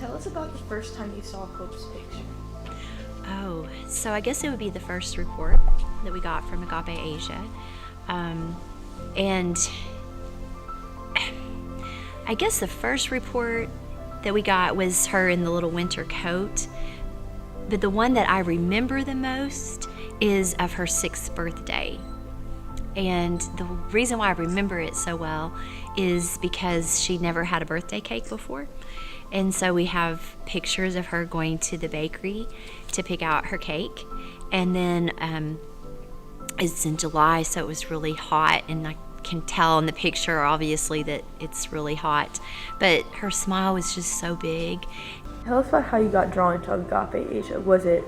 Tell us about the first time you saw Hope's picture. Oh, so I guess it would be the first report that we got from Agape Asia. And I guess the first report that we got was her in the little winter coat. But the one that I remember the most is of her 6th birthday. And the reason why I remember it so well is because she'd never had a birthday cake before. And so we have pictures of her going to the bakery to pick out her cake. And then it's in July, so it was really hot. And I can tell in the picture, obviously, that it's really hot. But her smile was just so big. Tell us about how you got drawn to Agape Asia. Was it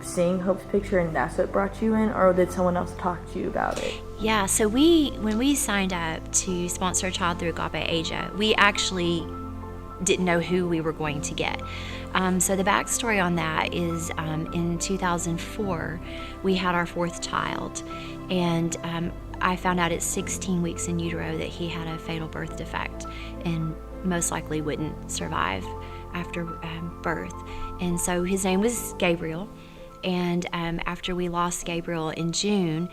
seeing Hope's picture and that's what brought you in, or did someone else talk to you about it? Yeah, so when we signed up to sponsor a child through Agape Asia, we actually didn't know who we were going to get. So the backstory on that is in 2004, we had our 4th child, and I found out at 16 weeks in utero that he had a fatal birth defect and most likely wouldn't survive after birth. And so his name was Gabriel. And after we lost Gabriel in June,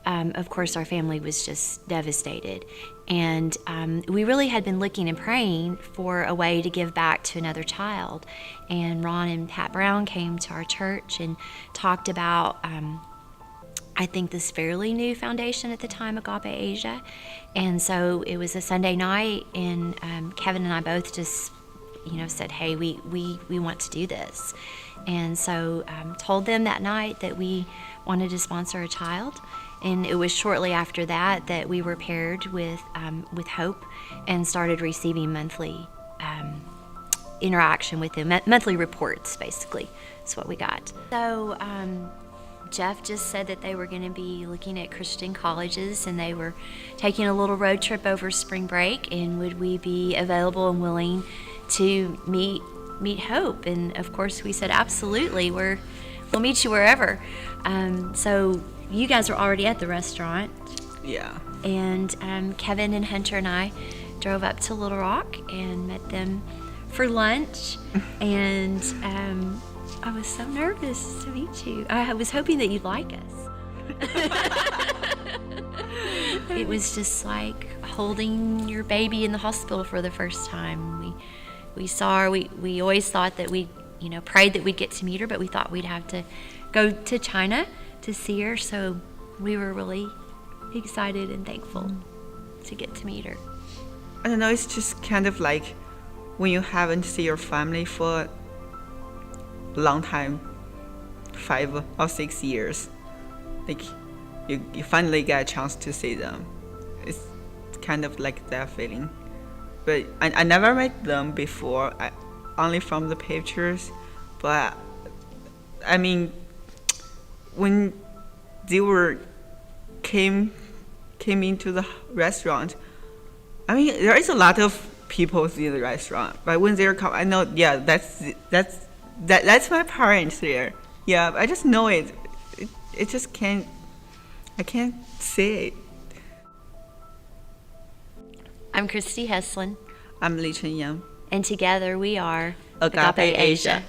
of course, our family was just devastated. And we really had been looking and praying for a way to give back to another child. And Ron and Pat Brown came to our church and talked about, I think, this fairly new foundation at the time, Agape Asia. And so it was a Sunday night, and Kevin and I both just, said, hey, we want to do this. And so told them that night that we wanted to sponsor a child. And it was shortly after that that we were paired with Hope and started receiving monthly interaction with him, monthly reports, basically, is what we got. So Jeff just said that they were going to be looking at Christian colleges, and they were taking a little road trip over spring break, and would we be available and willing to meet Hope? And of course we said absolutely, we'll meet you wherever. So you guys were already at the restaurant. Yeah. And Kevin and Hunter and I drove up to Little Rock and met them for lunch. And I was so nervous to meet you. I was hoping that you'd like us. It was just like holding your baby in the hospital for the first time. We saw her. We always thought that we, prayed that we'd get to meet her, but we thought we'd have to go to China to see her. So we were really excited and thankful to get to meet her. I don't know, it's just kind of like when you haven't seen your family for a long time, 5 or 6 years, like you finally get a chance to see them. It's kind of like that feeling. But I never met them before, only from the pictures. But I mean, when they came into the restaurant, I mean, there is a lot of people in the restaurant. But when they come, I know, yeah, that's my parents there. Yeah, I just know it. It just can't. I can't say it. I'm Christy Heslin. I'm Li Chen Yang. And together we are Agape Asia.